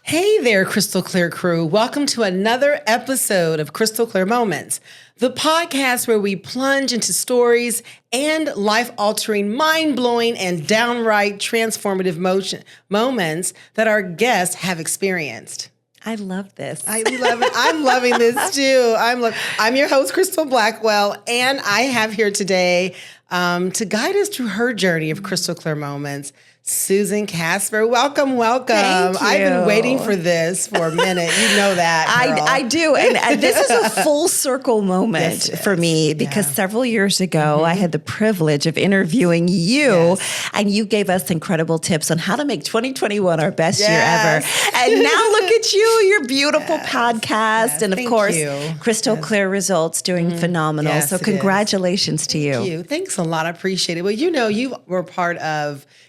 Hey there, Crystal Clear crew. Welcome to another episode of Crystal Clear Moments, the podcast where we plunge into stories and life-altering, mind-blowing, and downright transformative moments that our guests have experienced. I love this. I love it. I'm loving this too. I'm your host, Crystal Blackwell, and I have here today to guide us through her journey of Crystal Clear Moments, Susan Casper. Welcome. Thank you. I've been waiting for this for a minute. You know that, girl. I do. And this is a full circle moment for me because several years ago, I had the privilege of interviewing you and you gave us incredible tips on how to make 2021 our best year ever. And now look at you, your beautiful podcast. And of course, Crystal Clear Results doing phenomenal. Yes, so congratulations to you. Thank you. Thanks a lot. I appreciate it. Well,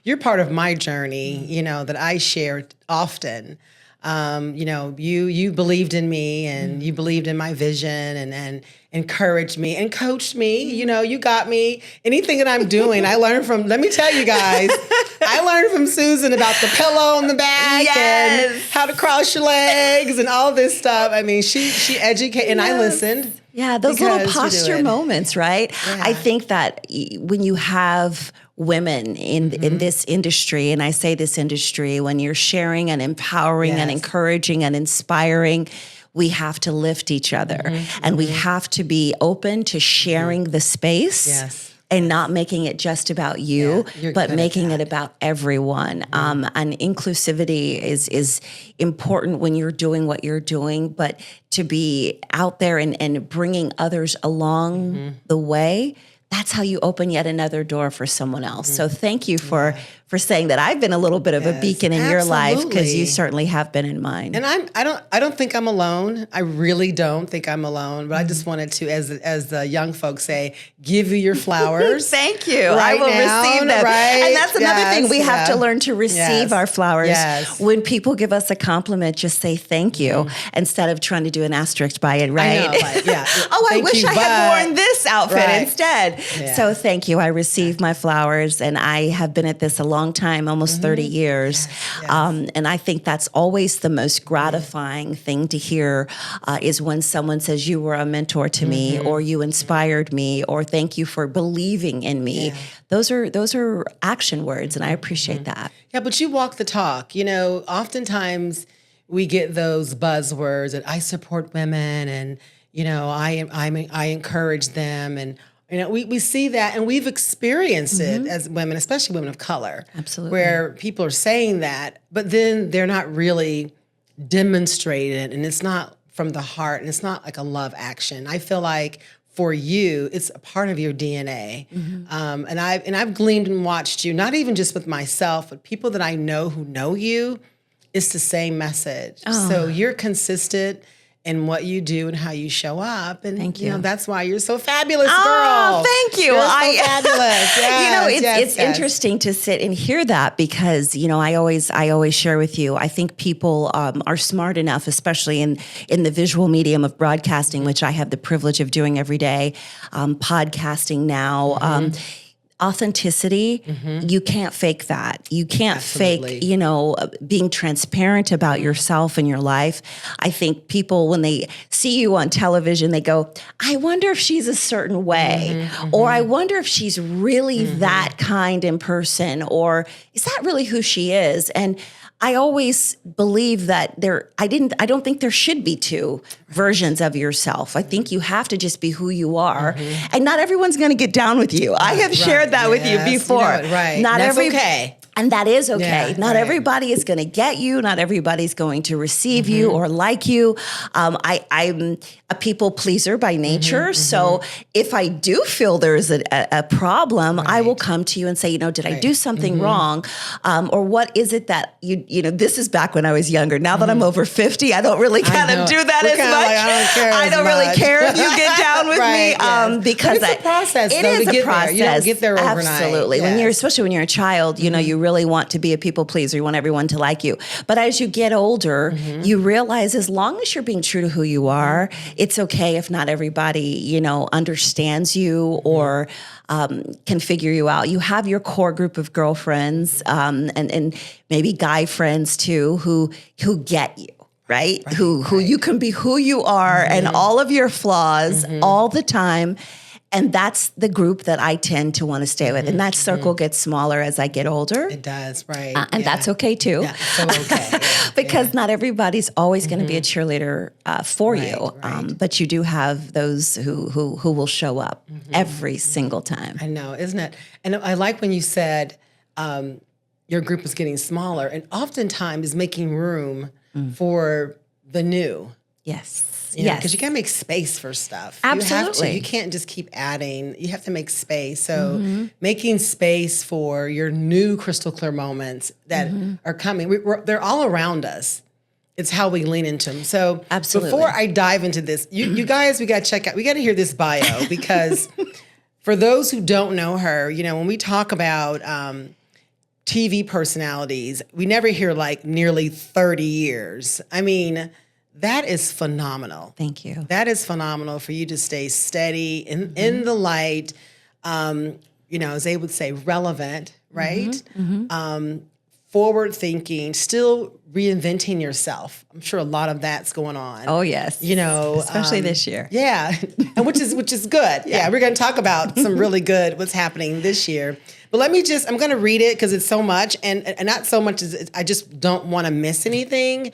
you're part of my journey, that I share often. You believed in me and you believed in my vision and encouraged me and coached me. You got me. Anything that I'm doing, I learned from, let me tell you guys, I learned from Susan about the pillow on the back and how to cross your legs and all this stuff. I mean, she educated and I listened. Yeah, those little posture moments, right? Yeah. I think that when you have women in this industry, and I say this industry, when you're sharing and empowering and encouraging and inspiring, we have to lift each other and we have to be open to sharing the space. And not making it just about you, but making it about everyone. And inclusivity is important when you're doing what you're doing, but to be out there and bringing others along the way, that's how you open yet another door for someone else. So thank you for saying that. I've been a little bit of a beacon in your life because you certainly have been in mine. And I don't think I'm alone. I really don't think I'm alone. But I just wanted to, as the young folks say, give you your flowers. Thank you. I will receive them. Right? And that's another thing. We have to learn to receive our flowers. Yes. When people give us a compliment, just say thank you instead of trying to do an asterisk by it, right? I know, I wish I had worn this outfit instead. Yeah. So thank you. I received my flowers and I have been at this a long time, almost 30 years. And I think that's always the most gratifying thing to hear is when someone says you were a mentor to me or you inspired me or thank you for believing in me. Yeah. Those are action words and I appreciate that. Yeah, but you walk the talk. Oftentimes we get those buzzwords that I support women and, I encourage them and we see that and we've experienced it as women, especially women of color. Absolutely. Where people are saying that, but then they're not really demonstrating it and it's not from the heart and it's not like a love action. I feel like for you, it's a part of your DNA. And I've gleaned and watched you, not even just with myself, but people that I know who know you, it's the same message. So you're consistent in what you do and how you show up. And thank you. That's why you're so fabulous, girl. Oh, thank you. You're so fabulous. Yes, it's interesting to sit and hear that because, I always share with you, I think people are smart enough, especially in the visual medium of broadcasting, which I have the privilege of doing every day, podcasting now, authenticity, you can't fake that. You can't fake, being transparent about yourself and your life. I think people, when they see you on television, they go, I wonder if she's a certain way, or I wonder if she's really that kind in person, or is that really who she is? And I always believe that I don't think there should be two versions of yourself. I think you have to just be who you are. And not everyone's going to get down with you. I have shared that with you before. That's okay. And that is okay. Not everybody is going to get you. Not everybody's going to receive you or like you. I'm a people pleaser by nature. So if I do feel there's a problem, I will come to you and say, did I do something wrong? Or what is it that this is back when I was younger. Now that I'm over 50, I don't really kind of do that as much. I don't really care if you get down with me. Because it's a process. It is a process. You don't get there overnight. Absolutely. Especially when you're a child, you really really want to be a people pleaser. You want everyone to like you. But as you get older, you realize as long as you're being true to who you are, it's okay if not everybody, you know, understands you or can figure you out. You have your core group of girlfriends and maybe guy friends too who get you. Right? Who you can be who you are and all of your flaws all the time. And that's the group that I tend to want to stay with. And that circle gets smaller as I get older. It does, right. And that's okay too. Yeah, so okay. Because not everybody's always going to be a cheerleader for you. Right. But you do have those who will show up every single time. I know, isn't it? And I like when you said your group is getting smaller, and oftentimes making room for the new. Yes. You know, because you got to make space for stuff. Absolutely. You can't just keep adding. You have to make space. So making space for your new crystal clear moments that are coming, they're all around us. It's how we lean into them. So Absolutely. before I dive into this, you guys, we got to hear this bio because for those who don't know her, you know, when we talk about TV personalities, we never hear like nearly 30 years. I mean, that is phenomenal. Thank you. That is phenomenal for you to stay steady in the light, you know, as they would say, relevant, right? Forward thinking, still reinventing yourself. I'm sure a lot of that's going on. Oh, yes. You know, especially this year. Yeah, and which is good. Yeah, we're going to talk about some really good what's happening this year. But I'm going to read it because it's so much, and not so much as I just don't want to miss anything.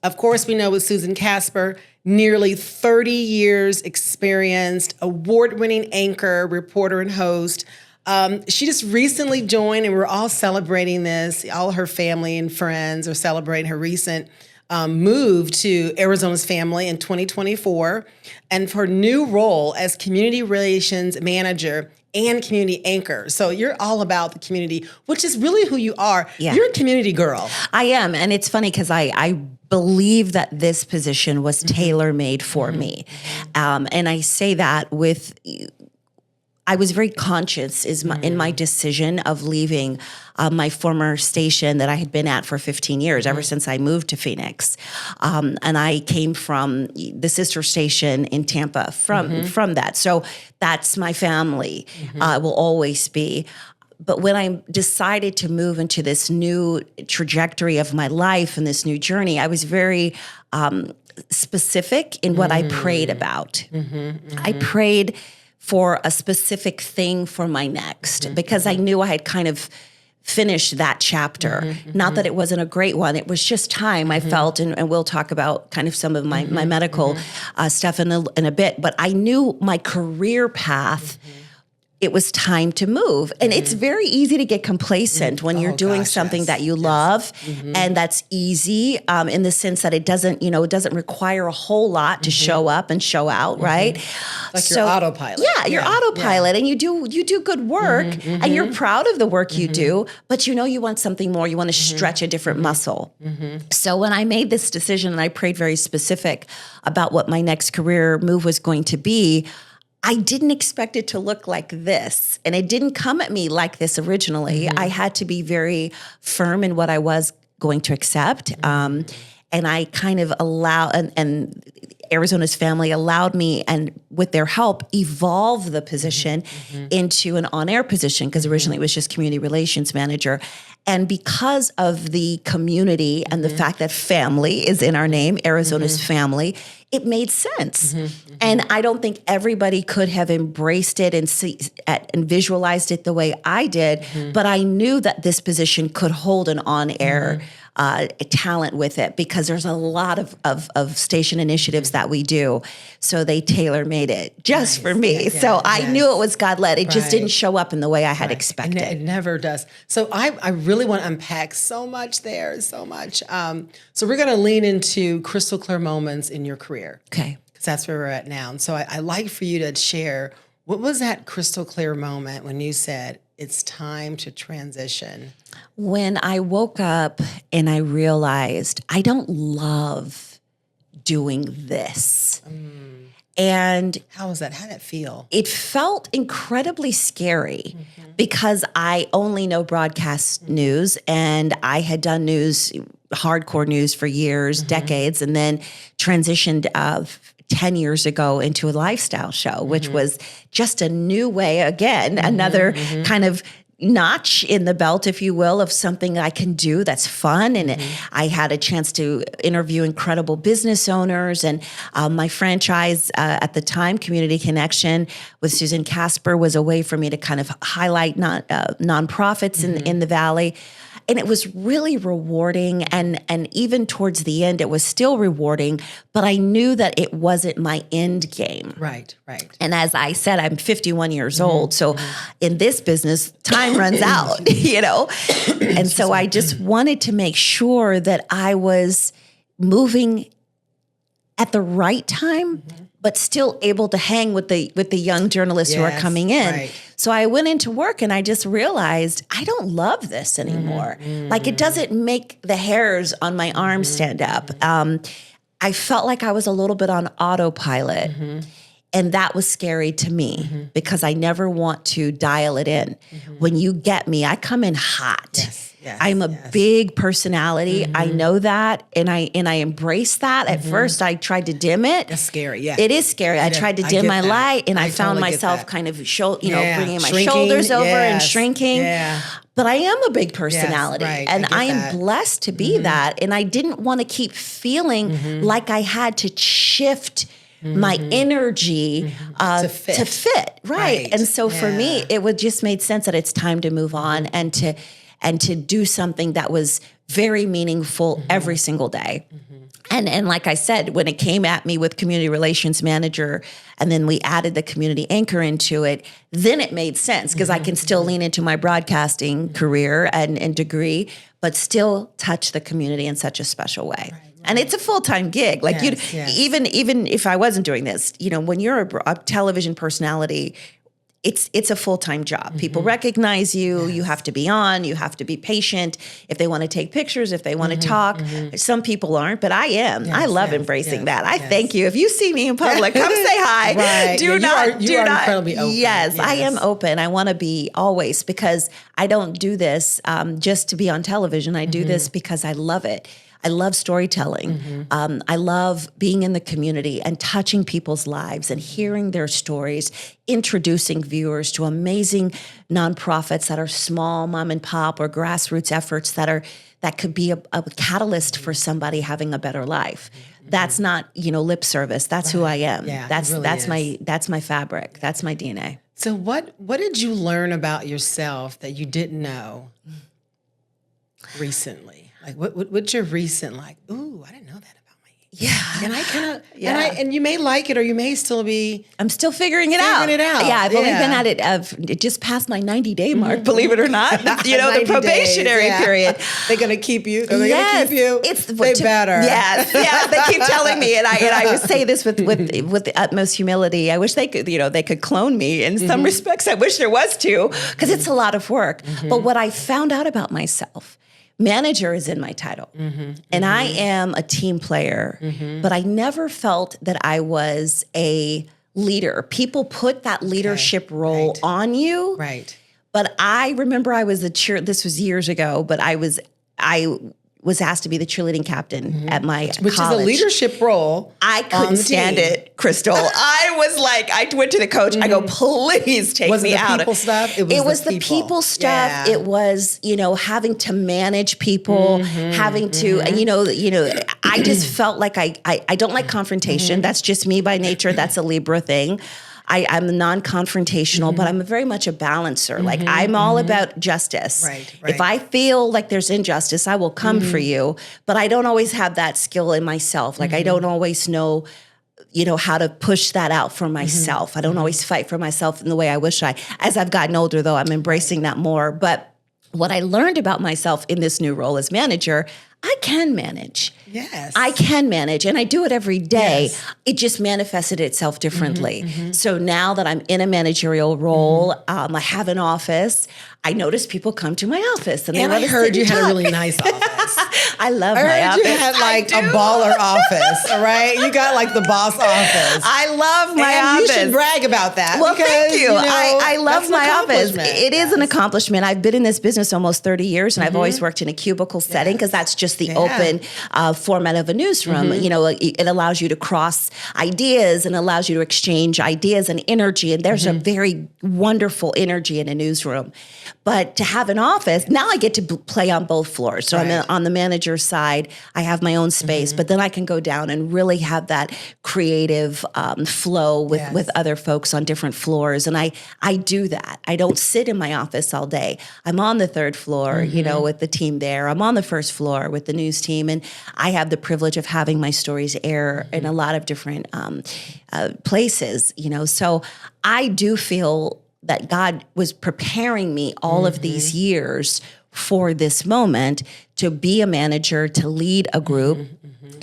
Of course, we know with Susan Casper, nearly 30 years experienced, award-winning anchor, reporter, and host. She just recently joined, and we're all celebrating this. All her family and friends are celebrating her recent move to Arizona's family in 2024, and her new role as community relations manager and community anchor. So you're all about the community, which is really who you are. Yeah. You're a community girl. I am. And it's funny because I believe that this position was tailor-made for me. And I say that with... I was very conscious in my decision of leaving my former station that I had been at for 15 years, ever since I moved to Phoenix. And I came from the sister station in Tampa from that. So that's my family, will always be. But when I decided to move into this new trajectory of my life and this new journey, I was very specific in what I prayed about. I prayed for a specific thing for my next, because I knew I had kind of finished that chapter. Not that it wasn't a great one. It was just time, I felt, and we'll talk about kind of some of my medical stuff in a bit. But I knew my career path, it was time to move. And it's very easy to get complacent when you're doing something that you love, and that's easy in the sense that it doesn't require a whole lot to show up and show out, right? Like your autopilot. Yeah, your autopilot, and you do good work, and you're proud of the work you do, but you know you want something more. You want to stretch a different muscle. So when I made this decision, and I prayed very specific about what my next career move was going to be, I didn't expect it to look like this, and it didn't come at me like this originally. I had to be very firm in what I was going to accept, and I kind of and Arizona's family allowed me, and with their help, evolve the position into an on-air position, because originally it was just community relations manager. And because of the community and the fact that family is in our name, Arizona's family, it made sense. And I don't think everybody could have embraced it and visualized it the way I did, but I knew that this position could hold an on-air talent with it, because there's a lot of station initiatives that we do. So they tailor-made it just for me. So I knew it was God-led. It just didn't show up in the way I had expected. It never does. So I really want to unpack so much there, so much. So we're going to lean into crystal clear moments in your career. Okay. Because that's where we're at now. And so I like for you to share, what was that crystal clear moment when you said, it's time to transition? When I woke up and I realized I don't love doing this. And how was that? How did it feel? it felt incredibly scary because I only know broadcast news, and I had done news, hardcore news for years, decades, and then transitioned 10 years ago into a lifestyle show, which was just a new way, again, another kind of notch in the belt, if you will, of something I can do that's fun. And I had a chance to interview incredible business owners. And my franchise at the time, Community Connection with Susan Casper, was a way for me to kind of highlight nonprofits in the Valley. And it was really rewarding. And even towards the end, it was still rewarding, but I knew that it wasn't my end game. Right, right. And as I said, I'm 51 years old. So in this business, time runs out, you know? And so I just wanted to make sure that I was moving at the right time, but still able to hang with the young journalists who are coming in. Right. So I went into work and I just realized I don't love this anymore. Like, it doesn't make the hairs on my arms stand up. I felt like I was a little bit on autopilot. And that was scary to me because I never want to dial it in. When you get me, I come in hot. Yes, I'm a big personality. I know that, and I embrace that. At first, I tried to dim it. That's scary. Yeah, it is scary. I tried to dim my light, and I found totally myself kind of bringing my Shrinking. shoulders over and Yes. shrinking. Yeah. But I am a big personality, right. and I I get am that. blessed to be that. And I didn't want to keep feeling like I had to shift my energy To to fit. fit. Right. And so for me, it would just made sense that it's time to move on and to do something that was very meaningful every single day. And like I said, when it came at me with community relations manager, and then we added the community anchor into it, then it made sense because I can still lean into my broadcasting career and degree, but still touch the community in such a special way. And it's a full-time gig. Like even if I wasn't doing this, when you're a television personality, it's a full-time job. People recognize you. You have to be on. You have to be patient. If they want to take pictures, if they want to talk. Some people aren't, but I am. I love embracing that. I thank you. If you see me in public, come say hi. Right. Do not. You are incredibly open. Yes, I am open. I want to be always, because I don't do this just to be on television. I do this because I love it. I love storytelling. I love being in the community and touching people's lives and hearing their stories, introducing viewers to amazing nonprofits that are small, mom and pop, or grassroots efforts that could be a catalyst for somebody having a better life. That's not, lip service. That's who I am. Yeah, that's it really is. that's my fabric. That's my DNA. So what did you learn about yourself that you didn't know recently? Like what's your recent ooh, I didn't know that about my And I kind of and you may like it, or you may still be. I'm still figuring it out. Yeah, I've only been at it. It just passed my 90-day mark. Believe it or not, the probationary period. They're gonna keep you. They're gonna keep you. They better. Yes, they keep telling me, and I would say this with the utmost humility. I wish they could, they could clone me in some respects. I wish there was too, because it's a lot of work. But what I found out about myself. Manager is in my title, and I am a team player, but I never felt that I was a leader. People put that leadership role on you. Right. But I remember I was this was years ago, but I was asked to be the cheerleading captain at my Which college. is a leadership role. I couldn't stand it, Crystal. I was like, I went to the coach. I go, please take me out. Was it the people stuff? It was the people stuff. Yeah. It was, having to manage people, having to, I just felt like I don't like confrontation. That's just me by nature. That's a Libra thing. I'm non-confrontational, but I'm very much a balancer. Like, I'm all about justice. Right. If I feel like there's injustice, I will come for you. But I don't always have that skill in myself. Like, I don't always know, how to push that out for myself. I don't always fight for myself in the way I wish I. As I've gotten older, though, I'm embracing that more. But what I learned about myself in this new role as manager, I can manage. Yes. I can manage, and I do it every day. Yes. It just manifested itself differently. So now that I'm in a managerial role, I have an office. I notice people come to my office, and I heard you had a really nice office. I love I my heard office. you had like I a do. baller office, all right? You got like the boss office. I love my and office. you should brag about that. Well, because, thank you. I love that's an my office. accomplishment. It is an Yes. accomplishment. I've been in this business almost 30 years, and I've always worked in a cubicle setting because that's just the open format of a newsroom. You know, it allows you to cross ideas and allows you to exchange ideas and energy. And there's a very wonderful energy in a newsroom. But to have an office, now I get to play on both floors. So I'm on the manager side. I have my own space, but then I can go down and really have that creative flow with other folks on different floors. And I do that. I don't sit in my office all day. I'm on the third floor, you know, with the team there. I'm on the first floor with the news team. And I have the privilege of having my stories air in a lot of different places, you know. So I do feel that God was preparing me all of these years for this moment to be a manager, to lead a group,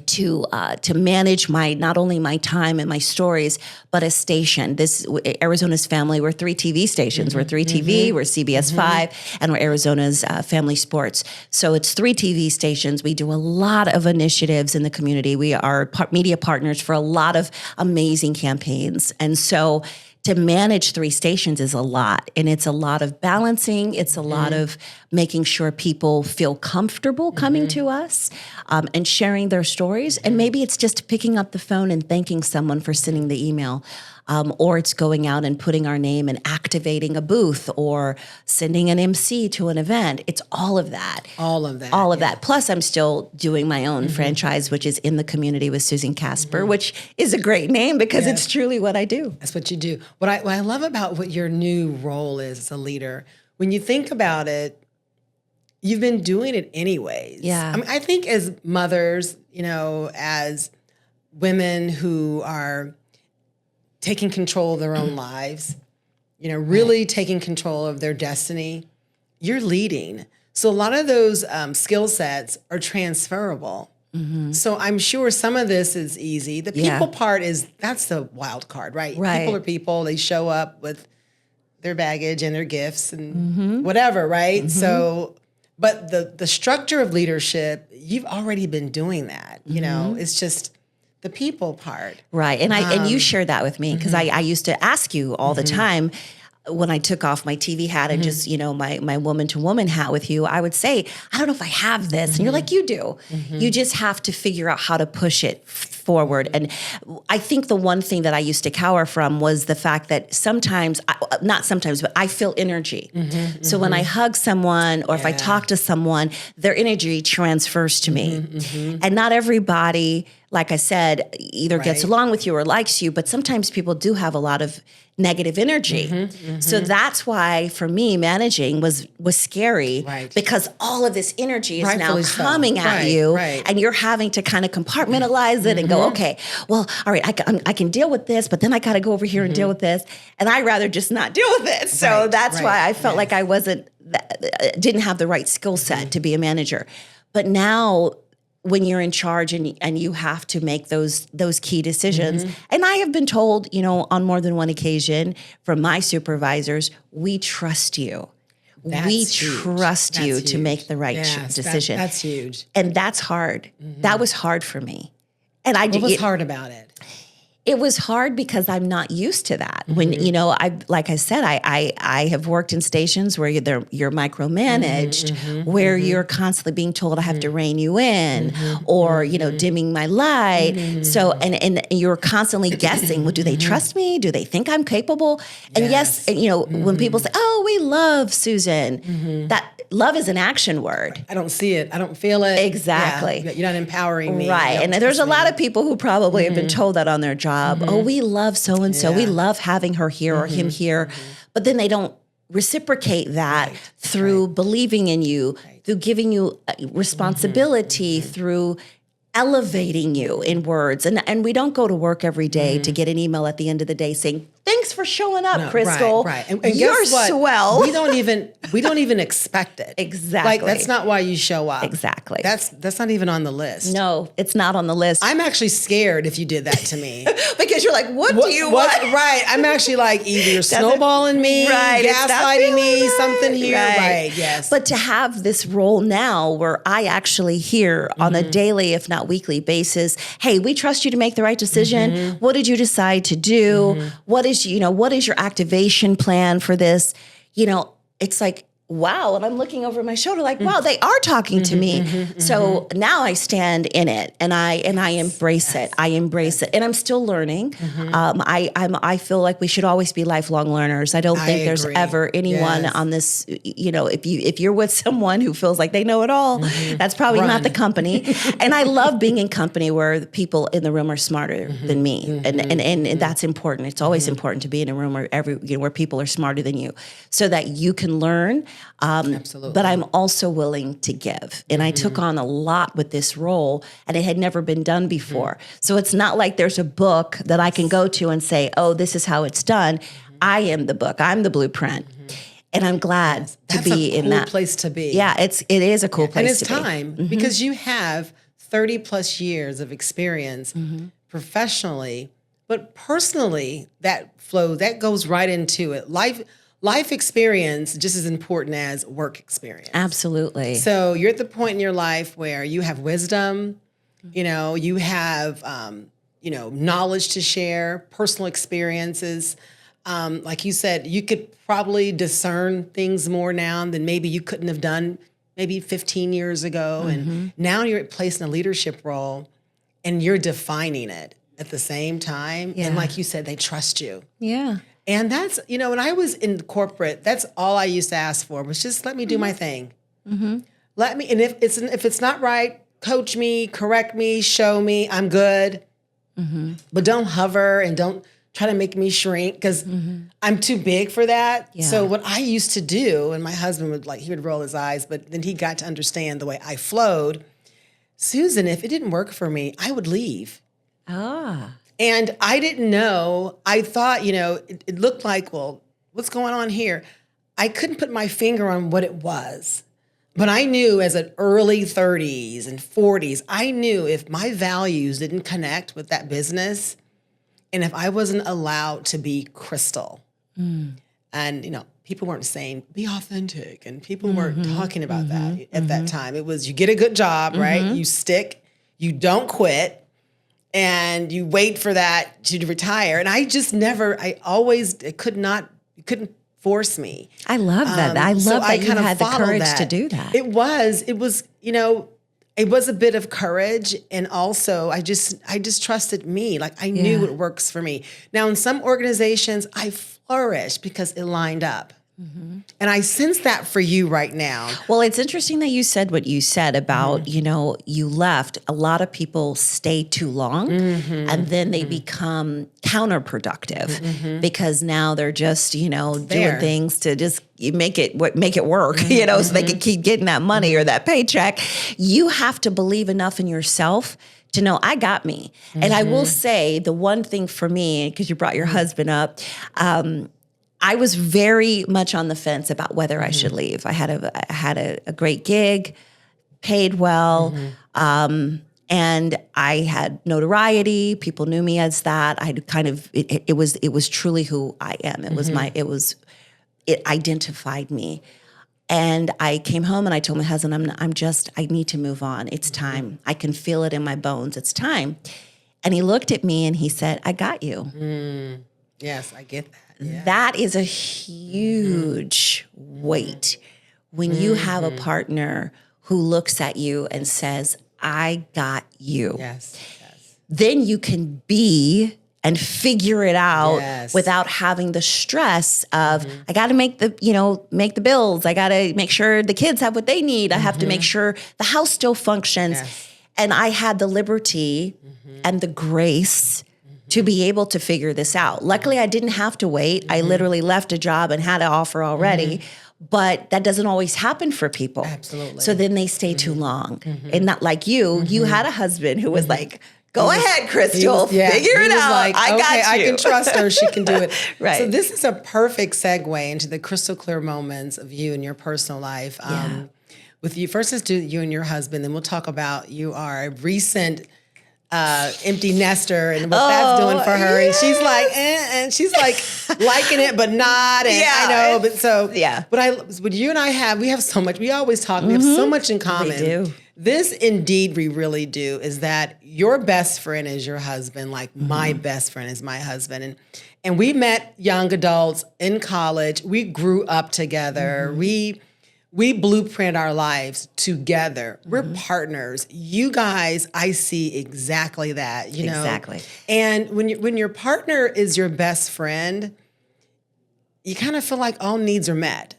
to manage not only my time and my stories, but a station. This Arizona's family. We're 3 TV stations. We're 3 TV. We're CBS 5, and we're Arizona's family sports. So it's 3 TV stations. We do a lot of initiatives in the community. We are media partners for a lot of amazing campaigns, and so to manage 3 stations is a lot. And it's a lot of balancing. It's a lot of making sure people feel comfortable coming to us and sharing their stories. And maybe it's just picking up the phone and thanking someone for sending the email. Or it's going out and putting our name and activating a booth or sending an MC to an event. It's all of that. All of that. All of that. Plus, I'm still doing my own franchise, which is In the Community with Susan Casper, which is a great name because it's truly what I do. That's what you do. What I love about what your new role is as a leader, when you think about it, you've been doing it anyways. Yeah. I mean, I think as mothers, you know, as women who are taking control of their own lives, you know, really taking control of their destiny, you're leading. So a lot of those skill sets are transferable. So I'm sure some of this is easy. The people part that's the wild card, right? People are people. They show up with their baggage and their gifts and whatever, right? So, but the structure of leadership, you've already been doing that. You know, it's just the people part. Right. And and you shared that with me because I used to ask you all the time when I took off my TV hat and just, you know, my woman to woman hat with you, I would say, I don't know if I have this. And you're like, you do. You just have to figure out how to push it forward. And I think the one thing that I used to cower from was the fact that sometimes, not sometimes, but I feel energy. So when I hug someone or if I talk to someone, their energy transfers to me. And not everybody, like I said, either gets along with you or likes you, but sometimes people do have a lot of negative energy. So that's why for me managing was scary because all of this energy is now coming at you and you're having to kind of compartmentalize it and go, okay, well, all right, I can deal with this, but then I got to go over here and deal with this. And I'd rather just not deal with it. So that's why I felt like I didn't have the right skill set to be a manager. But now when you're in charge and you have to make those key decisions. And I have been told, you know, on more than one occasion from my supervisors, we trust you. We trust you to make the right decision. That's huge. And that's hard. That was hard for me. And What was hard about it? It was hard because I'm not used to that. When, you know, like I said, I have worked in stations where you're micromanaged, where you're constantly being told I have to rein you in or, you know, dimming my light. So, and you're constantly guessing, well, do they trust me? Do they think I'm capable? And yes, and, you know, when people say, oh, we love Susan, that love is an action word. I don't see it. I don't feel it. Exactly. Yeah, you're not empowering me. Right. And there's a lot of people who probably have been told that on their job. Oh, we love so-and-so. We love having her here or him here. But then they don't reciprocate that through believing in you, through giving you responsibility, through elevating you in words. And we don't go to work every day to get an email at the end of the day saying, Thanks for showing up, Crystal. Right. And you're guess what? swell. We don't even expect it. Exactly. Like, that's not why you show up. Exactly. That's not even on the list. No, it's not on the list. I'm actually scared if you did that to me. Because you're like, what do you want? Right. I'm actually like, either you're snowballing me, right, gaslighting me, right, something here. Right. Yes. But to have this role now where I actually hear on a daily, if not weekly basis, hey, we trust you to make the right decision. What did you decide to do? What is your activation plan for this? It's like, wow. And I'm looking over my shoulder like, wow, they are talking to me. So now I stand in it and I embrace it. I embrace it. And I'm still learning. I feel like we should always be lifelong learners. I don't think there's ever anyone on this, if you're with someone who feels like they know it all, that's probably not the company. And I love being in company where the people in the room are smarter than me. And that's important. It's always important to be in a room where people are smarter than you so that you can learn. Absolutely. But I'm also willing to give. And I took on a lot with this role and it had never been done before. So it's not like there's a book that I can go to and say, oh, this is how it's done. I am the book. I'm the blueprint. And I'm glad to be in that. That's a cool place to be. Yeah, it is a cool place to be. And it's time because you have 30 plus years of experience professionally, but personally that goes right into it. Life experience just as important as work experience. Absolutely. So you're at the point in your life where you have wisdom, you have, knowledge to share, personal experiences. Like you said, you could probably discern things more now than maybe you couldn't have done maybe 15 years ago. And now you're placed in a leadership role and you're defining it at the same time. Yeah. And like you said, they trust you. Yeah. And that's, when I was in corporate, that's all I used to ask for was just let me do my thing. Let me, and if it's not right, coach me, correct me, show me, I'm good. But don't hover and don't try to make me shrink because I'm too big for that. Yeah. So what I used to do, and my husband he would roll his eyes, but then he got to understand the way I flowed. Susan, if it didn't work for me, I would leave. And I didn't know. I thought, it looked like, well, what's going on here? I couldn't put my finger on what it was. But I knew as an early 30s and 40s, I knew if my values didn't connect with that business and if I wasn't allowed to be Crystal, and, people weren't saying, be authentic, and people weren't talking about that at that time. It was, you get a good job, right? You stick, you don't quit, and you wait for that to retire. And I just it couldn't force me. I love that. I love that you had the courage to do that. It was, it was a bit of courage. And also I just trusted me. Like I knew what works for me. Now in some organizations I flourished because it lined up. And I sense that for you right now. Well, it's interesting that you said what you said about, you left. A lot of people stay too long and then they become counterproductive because now they're just, doing things to just make it work, so they can keep getting that money or that paycheck. You have to believe enough in yourself to know I got me. And I will say the one thing for me, because you brought your husband up, I was very much on the fence about whether I should leave. I had a great gig, paid well, and I had notoriety. People knew me as that. I had kind of it was truly who I am. It identified me. And I came home and I told my husband, I need to move on. It's time. I can feel it in my bones. It's time. And he looked at me and he said, I got you. Yes, I get that. Yeah. That is a huge weight when you have a partner who looks at you and says, I got you. Yes. Then you can be and figure it out without having the stress of, I got to make the bills. I got to make sure the kids have what they need. I have to make sure the house still functions. And I had the liberty and the grace to be able to figure this out. Luckily, I didn't have to wait. I literally left a job and had an offer already, but that doesn't always happen for people. Absolutely. So then they stay too long. And not like you had a husband who was like, Go ahead, Crystal. Figure it out. Like, I got you. I can trust her. She can do it. Right. So this is a perfect segue into the crystal clear moments of you in your personal life. With you, first let's do you and your husband, then we'll talk about you are a recent empty nester and what that's doing for her. Yes. And she's like, and she's like liking it, but not. And I know, but so, what you and I we have so much, we always talk, we have so much in common. We do. This indeed we really do is that your best friend is your husband, like my best friend is my husband. And we met young adults in college. We grew up together. We blueprint our lives together. We're partners. You guys, I see exactly that, you know. Exactly. And when your partner is your best friend, you kind of feel like all needs are met.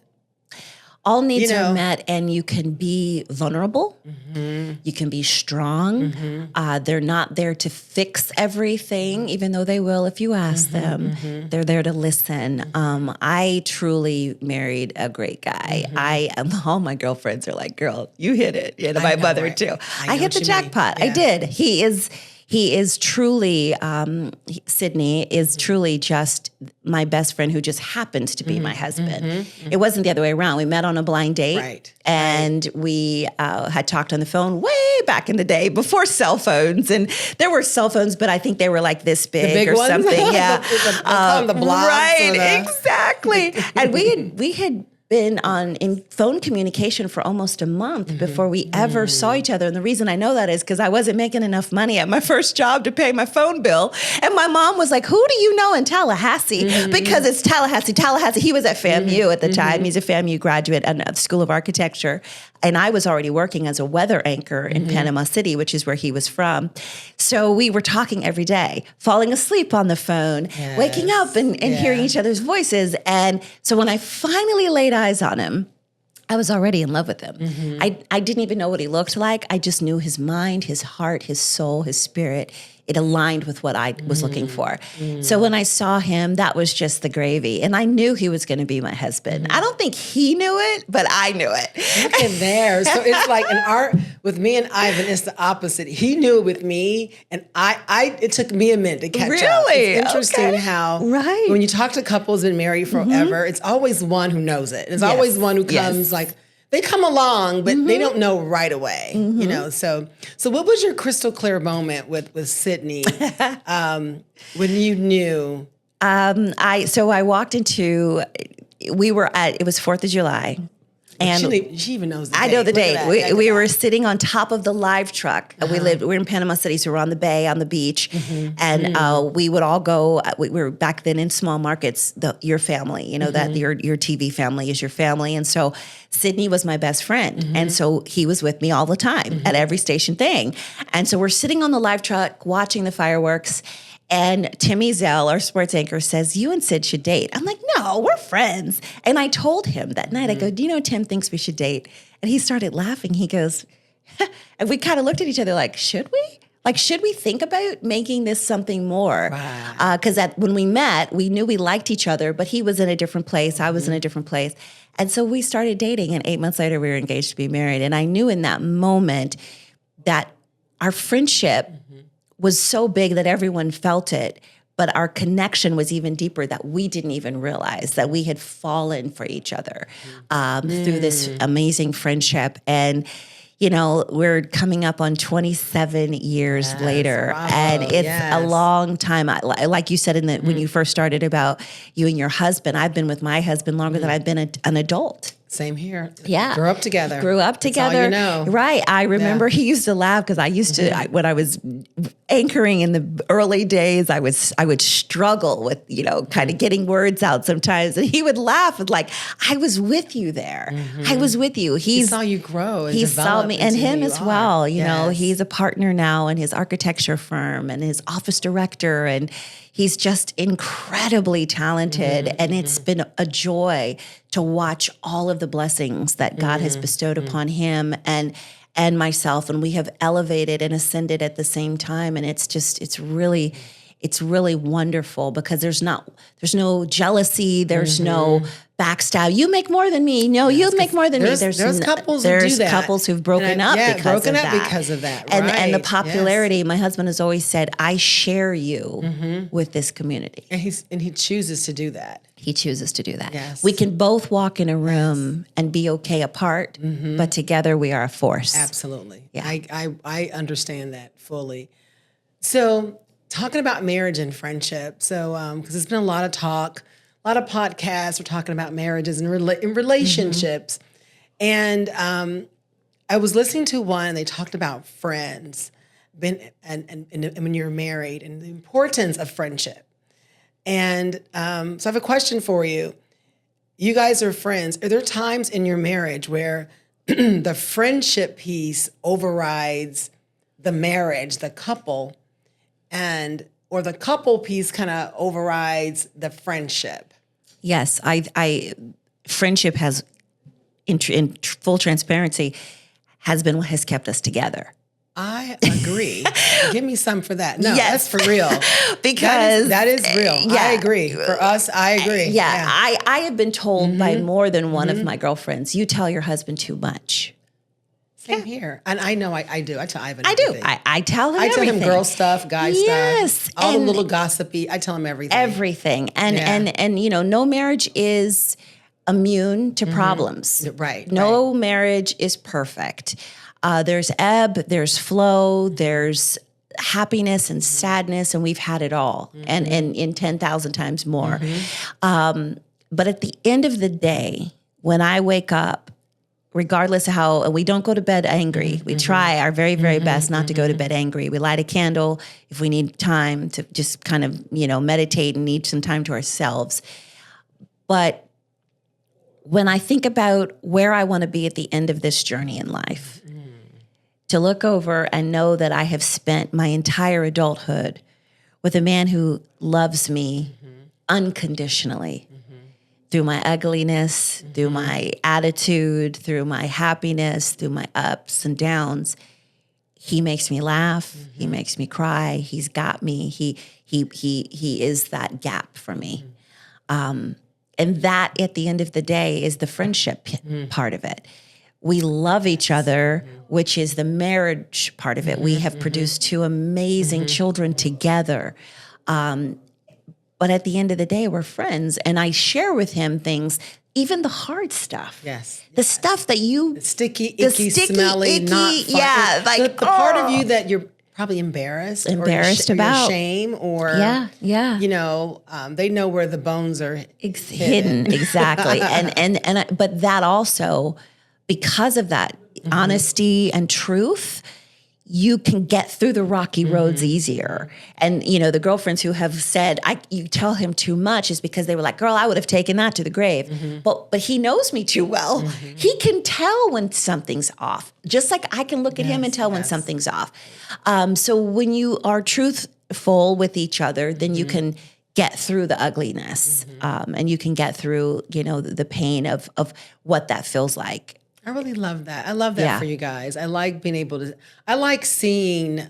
All needs are met, and you can be vulnerable. You can be strong. They're not there to fix everything, even though they will if you ask them. They're there to listen. I truly married a great guy. All my girlfriends are like, girl, you hit it. You know, my mother right? too. I hit the jackpot. I did. He is truly, Sydney is truly just my best friend who just happens to be my husband. It wasn't the other way around. We met on a blind date, and we had talked on the phone way back in the day before cell phones. And there were cell phones, but I think they were like this big or ones? Something. Yeah, the blocks right, exactly. And we had been in phone communication for almost a month before we ever saw each other. And the reason I know that is because I wasn't making enough money at my first job to pay my phone bill. And my mom was like, who do you know in Tallahassee? Because it's Tallahassee. He was at FAMU at the time. He's a FAMU graduate at the School of Architecture. And I was already working as a weather anchor in Panama City, which is where he was from. So we were talking every day, falling asleep on the phone, waking up and hearing each other's voices. And so when I finally laid eyes on him, I was already in love with him. I didn't even know what he looked like. I just knew his mind, his heart, his soul, his spirit. It aligned with what I was looking for. So when I saw him, that was just the gravy. And I knew he was going to be my husband. I don't think he knew it, but I knew it. Look at there. So it's like with me and Ivan, it's the opposite. He knew it with me, and it took me a minute to catch up. It's interesting how when you talk to couples been married forever, it's always one who knows it. It's always one who comes like, they come along, but they don't know right away, you know. So what was your crystal clear moment with Sydney when you knew? I walked into. It was 4th of July. And she even knows the date. I know the date. We were sitting on top of the live truck. We're in Panama City, so we're on the bay, on the beach. And we would all go, we were back then in small markets, your family, you know, that your TV family is your family. And so Sydney was my best friend. And so he was with me all the time at every station thing. And so we're sitting on the live truck watching the fireworks. And Timmy Zell, our sports anchor, says, you and Sid should date. I'm like, no, we're friends. And I told him that night, I go, do you know Tim thinks we should date? And he started laughing. He goes, and we kind of looked at each other like, should we? Like, should we think about making this something more? Because when we met, we knew we liked each other, but he was in a different place. I was in a different place. And so we started dating, and 8 months later, we were engaged to be married. And I knew in that moment that our friendship was so big that everyone felt it, but our connection was even deeper that we didn't even realize that we had fallen for each other through this amazing friendship. And, you know, we're coming up on 27 years later, and it's a long time. Like you said when you first started about you and your husband, I've been with my husband longer than I've been an adult. Same here. Yeah. Grew up together. That's all you know. Right. I remember he used to laugh because I used to, when I was anchoring in the early days, I would struggle with, you know, kind of getting words out sometimes. And he would laugh and like, I was with you there. I was with you. He saw you grow and he saw me and him as well. You know, Yes. he's a partner now in his architecture firm and his office director, and he's just incredibly talented, and it's been a joy to watch all of the blessings that God has bestowed upon him and myself, and we have elevated and ascended at the same time, and it's really it's really wonderful because there's no jealousy, there's no backstab. You make more than me. No, you make more than me. There's couples who do that. Couples who've broken up because of that. And the Right. popularity, my husband has always said, I share you with this community. And he chooses to do that. He chooses to do that. Yes. We can both walk in a room and be okay apart, but together we are a force. Absolutely. Yeah. I understand that fully. So talking about marriage and friendship. So, because there's been a lot of talk, a lot of podcasts. We're talking about marriages and relationships. And I was listening to one, and they talked about friends, and when you're married, and the importance of friendship. And so I have a question for you. You guys are friends. Are there times in your marriage where the friendship piece overrides the marriage, the couple, or the couple piece kind of overrides the friendship? Yes, I friendship has, in full transparency, has been what has kept us together. I agree. Give me some for that. No, Yes. that's for real. Because that is real. yeah. I agree. For us, I agree. Yeah. I have been told by more than one of my girlfriends, you tell your husband too much. Same here. And I know I do. I tell Ivan I do. everything. I tell him I tell everything. him girl stuff, guy Yes, stuff, all the and- little gossipy. I tell him everything. Everything. And Yeah. and you know, no marriage is immune to problems. Right, No marriage is perfect. There's ebb, there's flow, there's happiness and sadness, and we've had it all, and in 10,000 times more. But at the end of the day, when I wake up, regardless of how, and we don't go to bed angry. We try our very, very best not to go to bed angry. We light a candle if we need time to just kind of, meditate and need some time to ourselves. But when I think about where I want to be at the end of this journey in life, to look over and know that I have spent my entire adulthood with a man who loves me unconditionally, through my ugliness, through my attitude, through my happiness, through my ups and downs. He makes me laugh. He makes me cry. He's got me. He is that gap for me. And that, at the end of the day, is the friendship part of it. We love each other, which is the marriage part of it. We have produced two amazing children together. But at the end of the day, we're friends. And I share with him things, even the hard stuff. Yes. The stuff that you... Sticky, icky, smelly, not fun. Yeah, like... the part of you that you're probably embarrassed Embarrassed or about. shame, or... Yeah. They know where the bones are Hidden. Exactly. But that also, because of that honesty and truth, you can get through the rocky roads easier. And, the girlfriends who have said, you tell him too much, is because they were like, girl, I would have taken that to the grave. But he knows me too well. He can tell when something's off, just like I can look at him and tell when something's off. So when you are truthful with each other, then you can get through the ugliness, and you can get through, the pain of what that feels like. I really love that. I love that for you guys. I like being able to, I like seeing,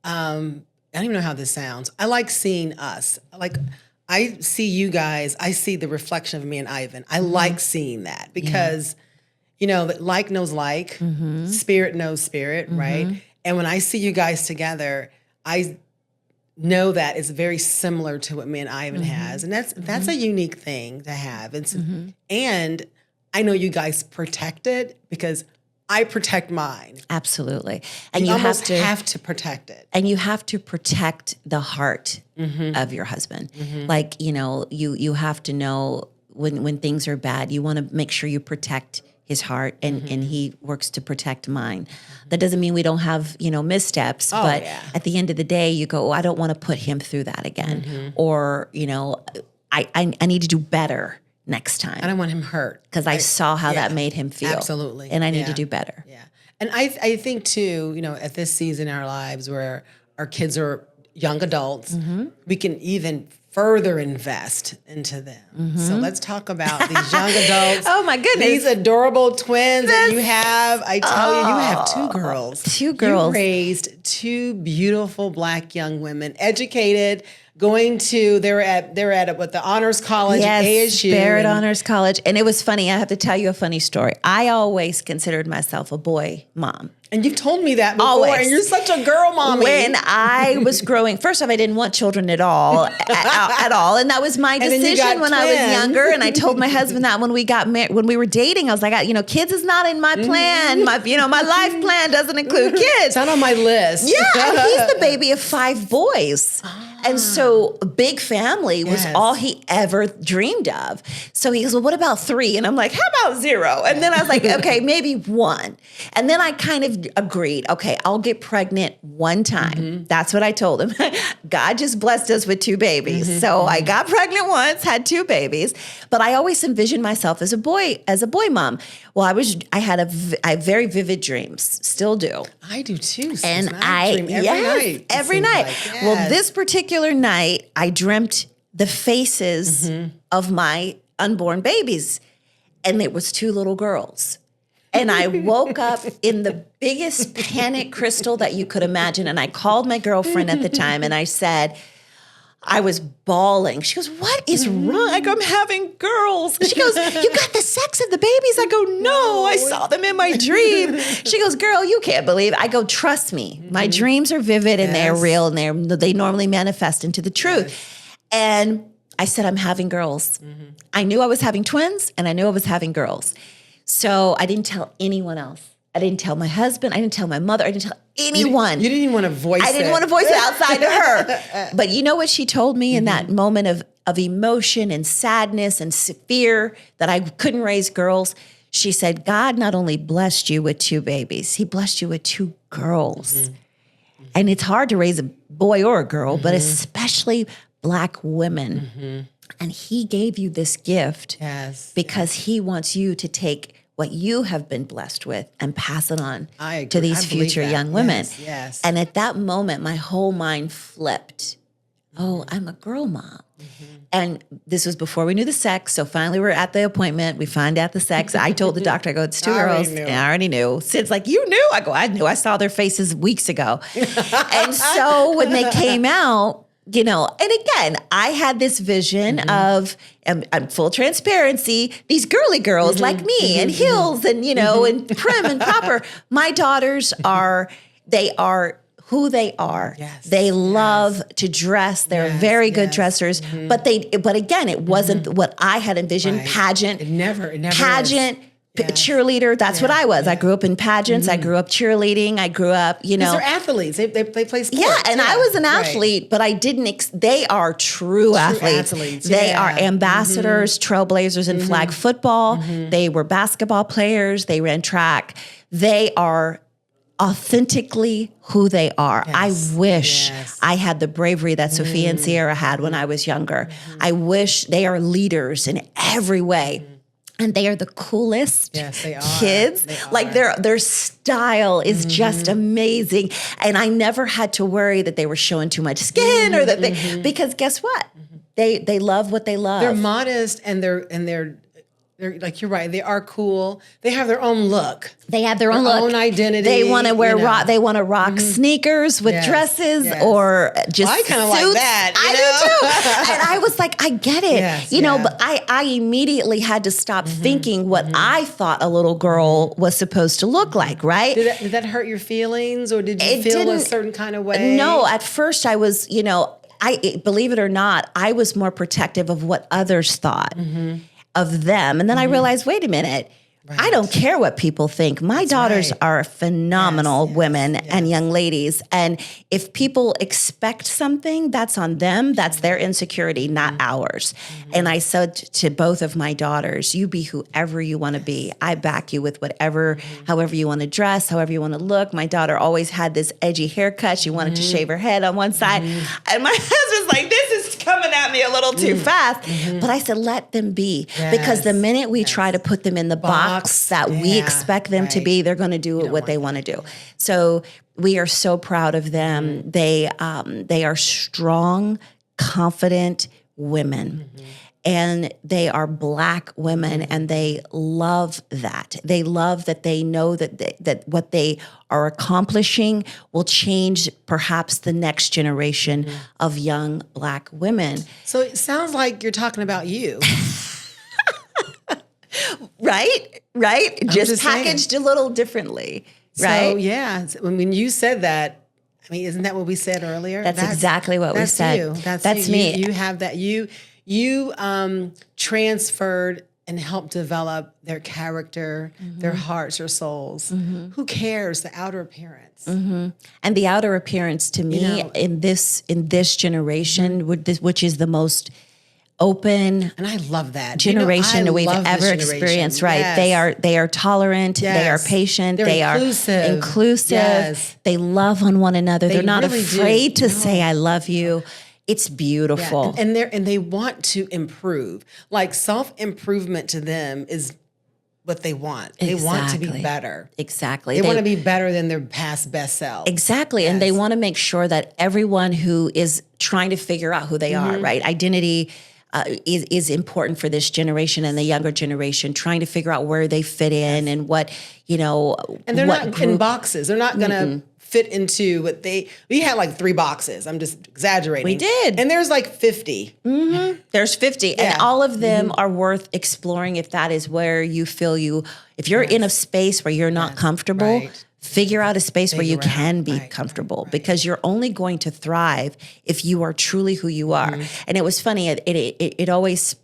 I don't even know how this sounds. I like seeing us. I see you guys, I see the reflection of me and Ivan. I like seeing that because, that like knows like, spirit knows spirit, right? And when I see you guys together, I know that it's very similar to what me and Ivan has. And that's a unique thing to have. And I know you guys protect it because I protect mine. Absolutely. And You you almost have to have to protect it. and you have to protect the heart of your husband. Like, you have to know when things are bad, you want to make sure you protect his heart, and he works to protect mine. That doesn't mean we don't have, missteps, but at the end of the day, you go, I don't want to put him through that again. Or, I need to do better next time. I don't want him hurt. Because I saw how that made him feel. Absolutely. And I need to do better. Yeah. And I think too, at this season in our lives where our kids are young adults, we can even further invest into them. So let's talk about these young adults. Oh my goodness. These adorable twins that you have. I tell you, you have two girls. Two girls. You raised two beautiful Black young women, educated, going to, they're at what, the Honors College at ASU. Barrett Honors College. And it was funny. I have to tell you a funny story. I always considered myself a boy mom. And you've told me that before, Always. and you're such a girl mommy. When I was growing, first off, I didn't want children at all, at all, and that was my decision when I was younger. And I told my husband that when we got married, when we were dating, I was like, kids is not in my plan. My life plan doesn't include kids. It's not on my list. Yeah, and he's the baby of 5 boys. And so a big family was all he ever dreamed of. So he goes, well, what about 3? And I'm like, how about 0? And then I was like, okay, maybe 1. And then I kind of agreed, okay, I'll get pregnant one time. That's what I told him. God just blessed us with 2 babies. So I got pregnant once, had 2 babies, but I always envisioned myself as a boy mom. Well, I had a very vivid dreams, still do. I do too. And I dream every night. Like, well, this particular night, I dreamt the faces of my unborn babies, and it was 2 little girls. And I woke up in the biggest panic crystal that you could imagine. And I called my girlfriend at the time and I said, I was bawling. She goes, what is wrong? I go, I'm having girls. She goes, you got the sex of the babies? I go, no, I saw them in my dream. She goes, girl, you can't believe it. I go, trust me. My dreams are vivid and they're real and they normally manifest into the truth. And I said, I'm having girls. I knew I was having twins and I knew I was having girls. So I didn't tell anyone else. I didn't tell my husband. I didn't tell my mother. I didn't tell anyone. You didn't even want to voice it. I didn't want to voice it outside to her. But you know what she told me in that moment of emotion and sadness and fear that I couldn't raise girls? She said, God not only blessed you with 2 babies, he blessed you with 2 girls. And it's hard to raise a boy or a girl, but especially Black women. And he gave you this gift because he wants you to take what you have been blessed with and pass it on to these future young women. And at that moment, my whole mind flipped. Oh, I'm a girl mom. And this was before we knew the sex. So finally we're at the appointment. We find out the sex. I told the doctor, I go, it's 2 girls. And I already knew. Sid's like, you knew? I go, I knew. I saw their faces weeks ago. And so when they came out, and again, I had this vision of, and full transparency, these girly girls like me and heels and, and prim and proper. My daughters they are who they are. They love to dress. They're very good dressers, but again, it wasn't what I had envisioned. Pageant. It never pageant. Cheerleader. That's what I was. I grew up in pageants. I grew up cheerleading. I grew up, These are athletes. They play sports. Yeah, and I was an athlete, but I didn't. They are true athletes. They are ambassadors, trailblazers in flag football. They were basketball players. They ran track. They are authentically who they are. I wish I had the bravery that Sophia and Sierra had when I was younger. I wish they are leaders in every way. And they are the coolest kids. Like their style is just amazing. And I never had to worry that they were showing too much skin or that because guess what? They love what they love. They're modest and they're like, you're right. They are cool. They have their own look. They have their own look. Own identity. They want to wear they want to rock sneakers with dresses or just I kind of like that. I do too. And I was like, I get it. But I immediately had to stop thinking what I thought a little girl was supposed to look like, right? Did that hurt your feelings or did you feel a certain kind of way? No, at first I was, believe it or not, I was more protective of what others thought of them. And then I realized, wait a minute, I don't care what people think. My daughters are phenomenal women and young ladies. And if people expect something, that's on them. That's their insecurity, not ours. And I said to both of my daughters, you be whoever you want to be. I back you with whatever, however you want to dress, however you want to look. My daughter always had this edgy haircut. She wanted to shave her head on one side. And my husband's like, this is coming at me a little too fast. But I said, let them be. Because the minute we try to put them in the box that we expect them to be, they're going to do what they want to do. So we are so proud of them. They are strong, confident, women. And they are Black women, and they love that. They love that they know that what they are accomplishing will change perhaps the next generation of young Black women. So it sounds like you're talking about you. Right? Just saying. packaged a little differently, right? So yeah, when you said that, I mean, isn't that what we said earlier? That's exactly what we said. You. That's you. me. You have that. You transferred and helped develop their character, their hearts, their souls. Who cares the outer appearance? And the outer appearance to me in this generation, which is the most open and I love that generation we've ever experienced. Right? Yes. They are tolerant. Yes. They are patient. They inclusive. Are inclusive. Yes. They love on one another. They're not really afraid to say "I love you." It's beautiful. Yeah. And they want to improve. Like self-improvement to them is what they want. They want to be better. Exactly. They want to be better than their past best self. Exactly. Yes. And they want to make sure that everyone who is trying to figure out who they are, right? Identity is important for this generation and the younger generation, trying to figure out where they fit in and what, And they're not in boxes. They're not going to fit into what we had like 3 boxes. I'm just exaggerating. We did. And there's like 50. There's 50. Yeah. And all of them are worth exploring if that is where you feel if you're in a space where you're not comfortable, figure out a space where you can be comfortable because you're only going to thrive if you are truly who you are. And it was funny. It always,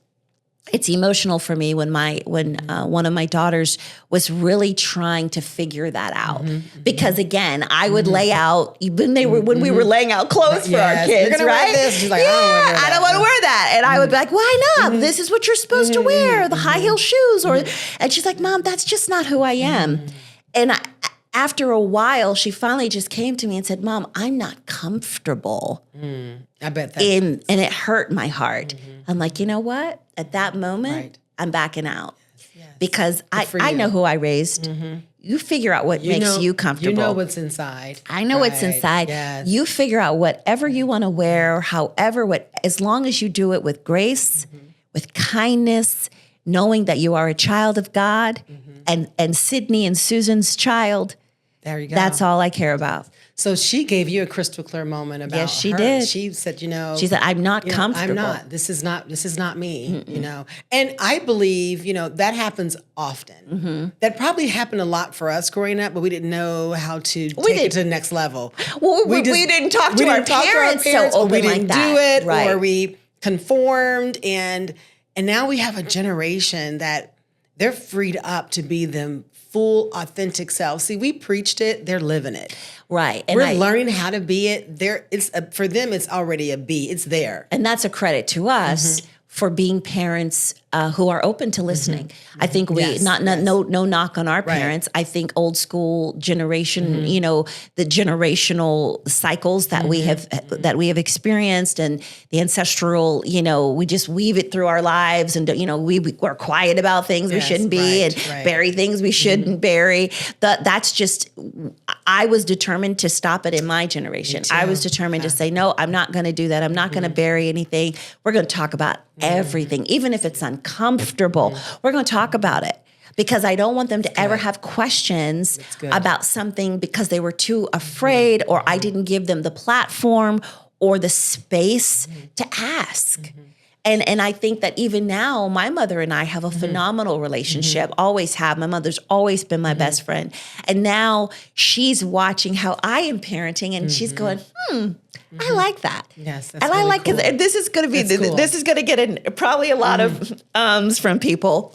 it's emotional for me when one of my daughters was really trying to figure that out. Because again, I would lay out when we were laying out clothes for our kids, you're gonna right? Wear this. She's like, I don't want to wear that. And I would be like, why not? This is what you're supposed to wear, the high heel shoes. And she's like, Mom, that's just not who I am. And after a while, she finally just came to me and said, Mom, I'm not comfortable. I bet that. And it hurt my heart. I'm like, you know what? At that moment, I'm backing out. Yes. Because I know who I raised. You figure out what makes you comfortable. You know what's inside. I know what's inside. Yes. You figure out whatever you want to wear, as long as you do it with grace, with kindness, knowing that you are a child of God, and Sydney and Susan's child. There you go. That's all I care about. So she gave you a crystal clear moment about Yes, she her. did. She said, she said, I'm not comfortable. I'm not. This is not me, And I believe, that happens often. That probably happened a lot for us growing up, but we didn't know how to take it to the next level. Well, we didn't talk to our parents so open we didn't like that. do it, or we conformed, and now we have a generation that they're freed up to be them full, authentic selves. See, we preached it; they're living it. Right. And we're learning how to be it. For them, it's already a be. It's there. And that's a credit to us for being parents who are open to listening. I think no knock on our parents. I think old school generation, the generational cycles that we have experienced and the ancestral, we just weave it through our lives and, we're quiet about things we shouldn't be and bury things we shouldn't bury. That's just, I was determined to stop it in my generation. I was determined to say, no, I'm not going to do that. I'm not going to bury anything. We're going to talk about everything, even if it's uncomfortable. We're going to talk about it because I don't want them to ever have questions about something because they were too afraid or I didn't give them the platform or the space to ask. And I think that even now, my mother and I have a phenomenal relationship, always have. My mother's always been my best friend. And now she's watching how I am parenting and she's going, I like that. Yes, that's and really I like cool. This is going to be this is going to get probably a lot of ums from people.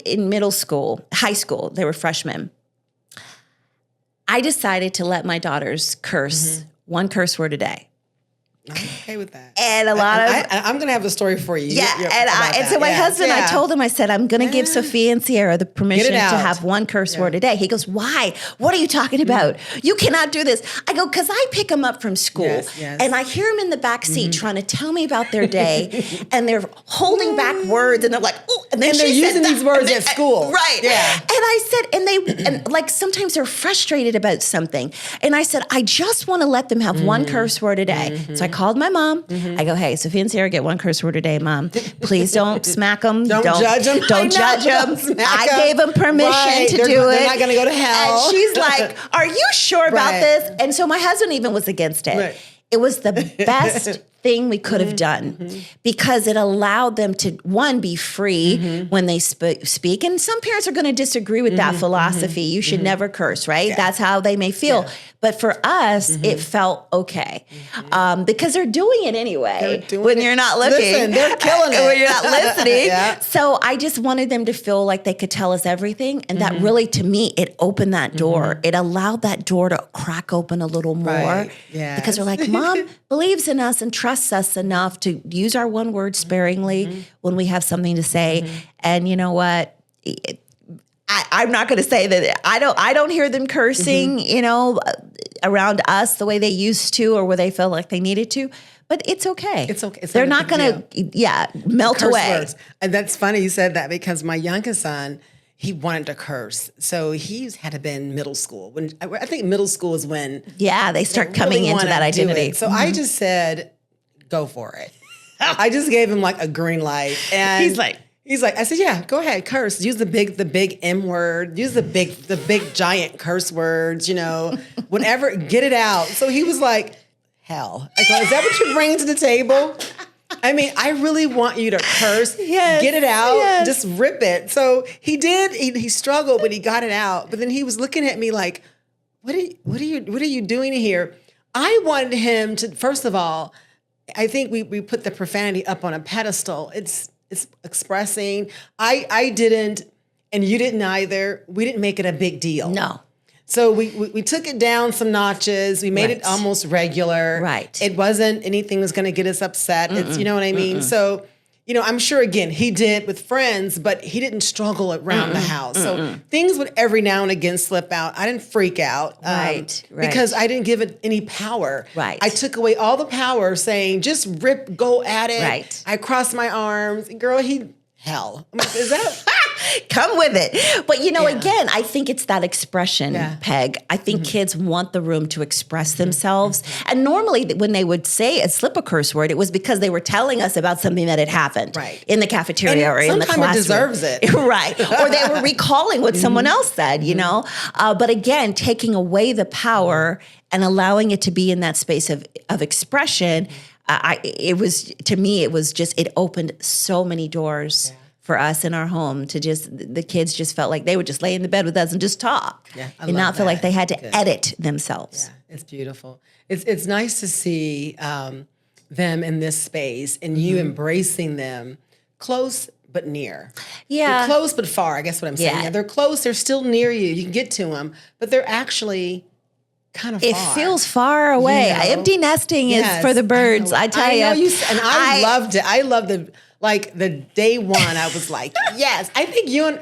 In middle school, high school, they were freshmen. I decided to let my daughters curse one curse word a day. I'm okay with that. And I'm going to have a story for you. And so my husband, I told him, I said, I'm going to give Sophia and Sierra the permission to have one curse word a day. He goes, why? What are you talking about? You cannot do this. I go, because I pick them up from school and I hear them in the back seat trying to tell me about their day and they're holding back words and they're like, oh, and then they're using these words at school. Right. Yeah. And I said, and like sometimes they're frustrated about something. And I said, I just want to let them have one curse word a day. So I called my mom. I go, hey, Sophia and Sarah get one curse word a day, Mom. Please don't smack them. Don't judge them. Don't judge them. I gave them permission to do it. They're not going to go to hell. And she's like, are you sure about this? And so my husband even was against it. Right. It was the best thing we could have done because it allowed them to, one, be free when they speak. And some parents are going to disagree with that philosophy. You should never curse, right? Yeah. That's how they may feel. Yeah. But for us, it felt okay because they're doing it anyway when you're not looking. Listen, they're killing it. When you're not listening. Yeah. So I just wanted them to feel like they could tell us everything. And that really, to me, it opened that door. It allowed that door to crack open a little more. Right. Yes. Because they're like, Mom believes in us and trusts us enough to use our one word sparingly when we have something to say. And you know what? I'm not going to say that I don't hear them cursing, you know, around us the way they used to or where they felt like they needed to. But it's okay. It's okay. They're not going to, melt away. Words. And that's funny you said that because my youngest son, he wanted to curse. So he had to be in middle school. When I think middle school is when they start coming really into that identity. So I just said, go for it. I just gave him like a green light. And he's like, I said, yeah, go ahead, curse. Use the big M word. Use the big giant curse words, you know, whatever, get it out. So he was like, hell. I go, is that what you're bringing to the table? I mean, I really want you to curse, get it out, just rip it. So he did. He struggled, but he got it out. But then he was looking at me like, what are you doing here? I wanted him to. First of all, I think we put the profanity up on a pedestal. It's expressing. I didn't, and you didn't either. We didn't make it a big deal. No. So we took it down some notches. We made it almost regular. Right. It wasn't anything that's going to get us upset. It's, you know what I mean? So, you know, I'm sure, again, he did with friends, but he didn't struggle around the house. So things would every now and again slip out. I didn't freak out. Because I didn't give it any power. Right. I took away all the power saying, just rip, go at it. Right. I crossed my arms. Girl, hell. I'm like, is that... Come with it. But, you know, again, I think it's that expression, Peg. I think kids want the room to express themselves. And normally when they would say a curse word, it was because they were telling us about something that had happened in the cafeteria or in the classroom. Sometimes it deserves it. Right. Or they were recalling what someone else said, you know. But again, taking away the power and allowing it to be in that space of expression, it opened so many doors. For us in our home to the kids just felt like they would just lay in the bed with us and just talk and not feel like they had to edit themselves. Yeah, it's beautiful. It's nice to see them in this space and you embracing them close but near. Yeah. They're close but far, I guess what I'm saying. Yeah, they're close, they're still near you. You can get to them, but they're actually kind of far. It feels far away. You know? Empty nesting is for the birds, I tell you. And I loved it. I loved it. Like the day one, I was like, yes. I think your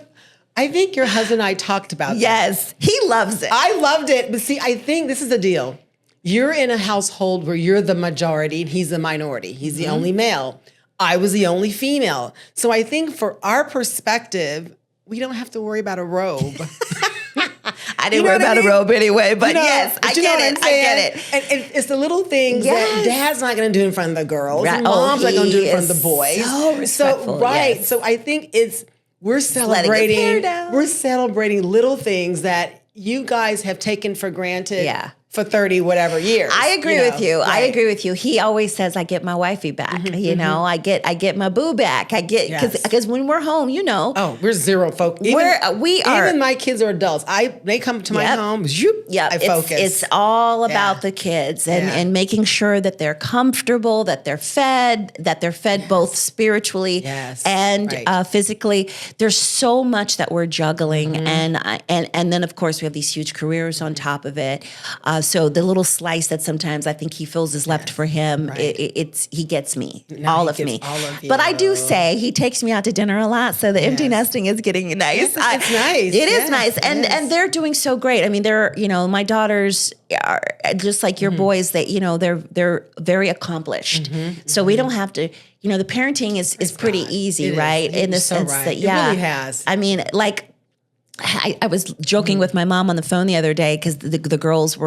husband and I talked about that. Yes, he loves it. I loved it. But see, I think this is the deal. You're in a household where you're the majority and he's the minority. He's the only male. I was the only female. So I think for our perspective, we don't have to worry about a robe. I didn't worry about a robe anyway, but yes, I get it. And it's the little things that dad's not going to do in front of the girls. Right. Mom's not going to do in front of the boys. So respectful. So I think we're celebrating little things that you guys have taken for granted. For 30 whatever years. I agree with you. Right. I agree with you. He always says, I get my wifey back. You know, I get my boo back. Because when we're home, you know. Oh, we're zero focus. Even my kids are adults. They come to my home, I focus. It's all about the kids and making sure that they're comfortable, that they're fed both spiritually and physically. There's so much that we're juggling. And then, of course, we have these huge careers on top of it. So the little slice that sometimes I think he feels is left for him, he gets me, all of me. But I do say he takes me out to dinner a lot, so the empty nesting is getting nice. It's nice. It is nice, and they're doing so great. I mean, my daughters are just like your boys. That they're very accomplished. So we don't have to. You know, the parenting is pretty easy, right? In the sense that it really has. I mean, like. I was joking with my mom on the phone the other day because the girls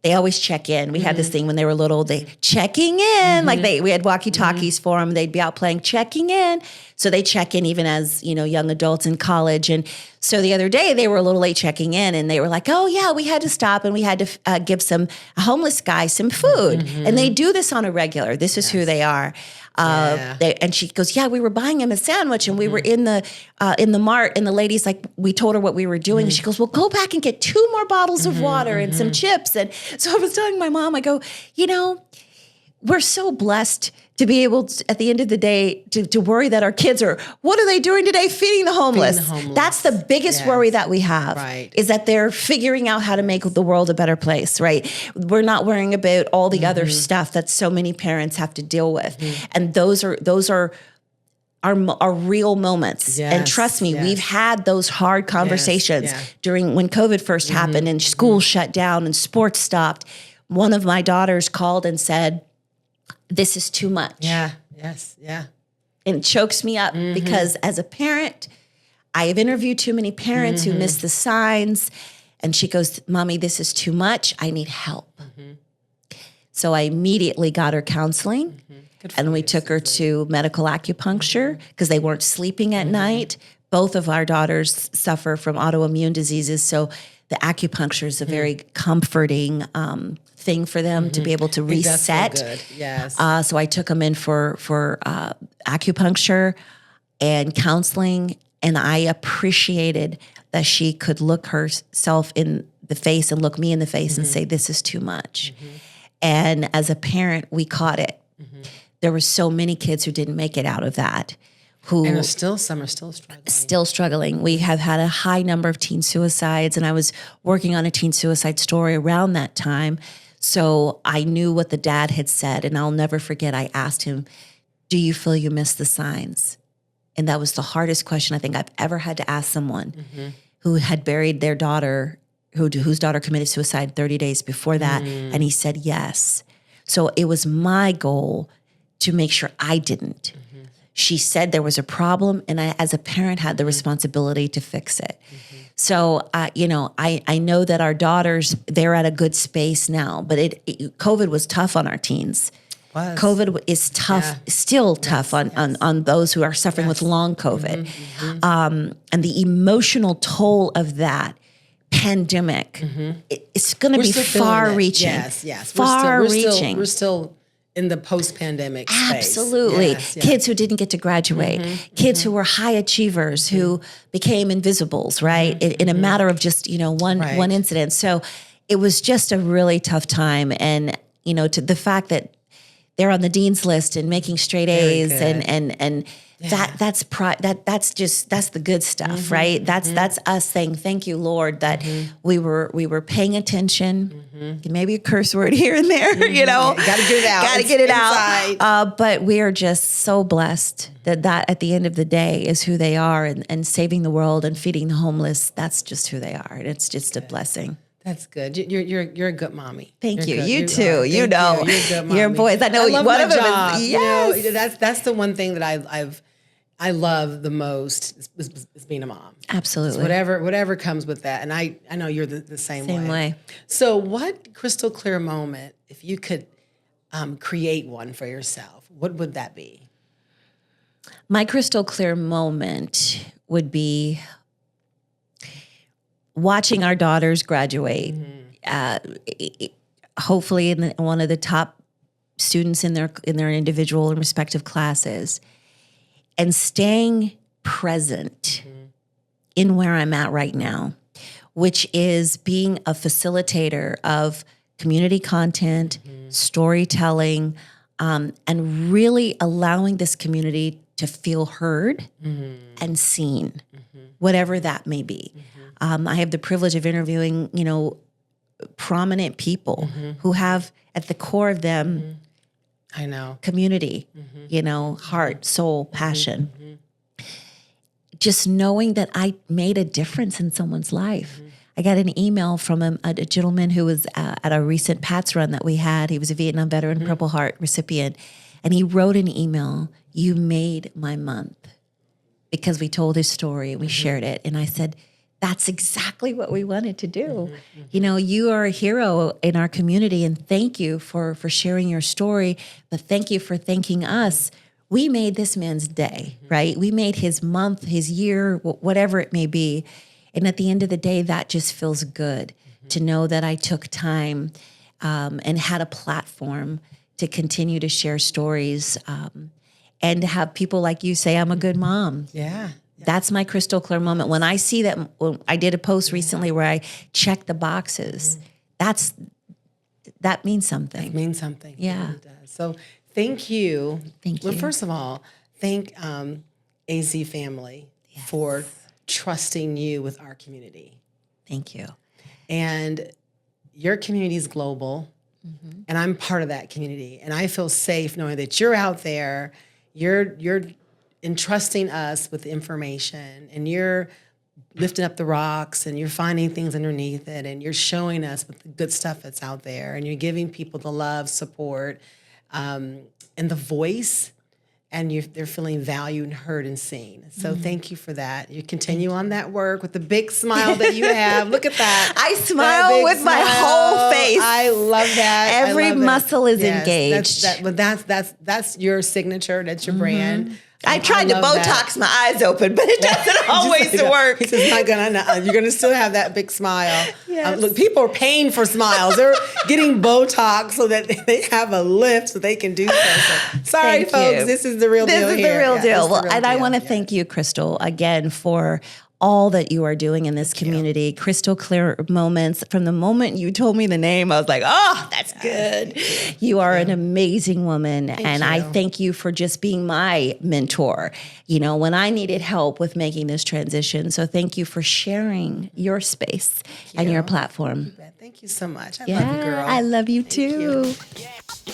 they always check in. We had this thing when they were little, they checking in, like we had walkie-talkies for them. They'd be out playing, checking in. So they check in even as, young adults in college. And so the other day they were a little late checking in and they were like, oh yeah, we had to stop and we had to give a homeless guy some food. And they do this on a regular. This is who they are. And she goes, yeah, we were buying him a sandwich and we were in the mart and the lady's like, we told her what we were doing. And she goes, well, go back and get 2 more bottles of water and some chips. And so I was telling my mom, I go, we're so blessed to be able to, at the end of the day, to worry that our kids what are they doing today? Feeding the homeless. That's the biggest worry that we have, is that they're figuring out how to make the world a better place, right? We're not worrying about all the other stuff that so many parents have to deal with. And those are our real moments. And trust me, we've had those hard conversations during when COVID first happened and school shut down and sports stopped. One of my daughters called and said, this is too much. Yeah. And it chokes me up because as a parent, I have interviewed too many parents who miss the signs. And she goes, Mommy, this is too much. I need help. So I immediately got her counseling and we took her to medical acupuncture because they weren't sleeping at night. Both of our daughters suffer from autoimmune diseases. So the acupuncture is a very comforting thing for them to be able to reset. That's so good. Yes. So I took them in for acupuncture and counseling, and I appreciated that she could look herself in the face and look me in the face and say, this is too much. And as a parent, we caught it. There were so many kids who didn't make it out of that. And some are still struggling. Still struggling. We have had a high number of teen suicides, and I was working on a teen suicide story around that time. So I knew what the dad had said, and I'll never forget, I asked him, do you feel you missed the signs? And that was the hardest question I think I've ever had to ask someone who had buried their daughter, whose daughter committed suicide 30 days before that. And he said yes. So it was my goal to make sure I didn't. She said there was a problem, and I, as a parent, had the responsibility to fix it. So, I know that our daughters, they're at a good space now, but COVID was tough on our teens. COVID is tough, still tough on those who are suffering with long COVID. And the emotional toll of that pandemic, it's going to be far-reaching. Yes. Far-reaching. We're still in the post-pandemic space. Absolutely. Kids who didn't get to graduate, kids who were high achievers who became invisibles, right? In a matter of just, one incident. So it was just a really tough time. And, to the fact that they're on the dean's list and making straight A's and that's the good stuff, right? That's us saying, thank you, Lord, that we were paying attention. Maybe a curse word here and there, Got to get it out. But we are just so blessed that at the end of the day is who they are, and saving the world and feeding the homeless. That's just who they are, and it's just a blessing. That's good. You're a good mommy. Thank you. Good. You too. You're a good mommy. Your boys. I know I love one my of them job. is. Yes. That's the one thing that I love the most is being a mom. Absolutely. So whatever comes with that, and I know you're the same way. So, what crystal clear moment, if you could create one for yourself, what would that be? My crystal clear moment would be watching our daughters graduate, hopefully in one of the top students in their individual and respective classes, and staying present in where I'm at right now, which is being a facilitator of community content, storytelling, and really allowing this community to feel heard and seen, whatever that may be. I have the privilege of interviewing, prominent people who have at the core of them, community, heart, soul, passion. Just knowing that I made a difference in someone's life. I got an email from a gentleman who was at a recent PATS run that we had. He was a Vietnam veteran, Purple Heart recipient. And he wrote an email, "You made my month," because we told his story and we shared it. And I said, that's exactly what we wanted to do. You know, you are a hero in our community, and thank you for sharing your story, but thank you for thanking us. We made this man's day, right? We made his month, his year, whatever it may be. And at the end of the day, that just feels good to know that I took time and had a platform to continue to share stories and to have people like you say, I'm a good mom. Yeah. That's my crystal clear moment. When I see that, when I did a post recently where I checked the boxes, that means something. It means something. Yeah. It really does. So thank you. Thank Well, you. first of all, thank AZ family for trusting you with our community. Thank you. And your community is global, and I'm part of that community. And I feel safe knowing that you're out there, you're entrusting us with information, and you're lifting up the rocks, and you're finding things underneath it, and you're showing us with the good stuff that's out there, and you're giving people the love, support, and the voice, and they're feeling valued and heard and seen. So thank you for that. You continue on that work with the big smile that you have. Look at that. I smile with my whole face. I love that. Every muscle is engaged. That's your signature. That's your brand. I tried to love that. Botox my eyes open, but it doesn't always work. He says, you're going to still have that big smile. Yes. Look, people are paying for smiles. They're getting Botox so that they have a lift so they can do so. Sorry, Thank folks. you. This is the real deal This is here. the real Yeah, deal. this is the Well, real and I deal. want to Yeah. thank you, Crystal, again for all that you are doing in this community. Crystal clear moments. From the moment you told me the name, I was like, oh, that's good. You are an amazing woman. And I you. thank you for just being my mentor, you know, when I needed help with making this transition. So thank you for sharing your space and your platform. Thank you so much. I Yeah, love you, girl. I love you Thank too. you.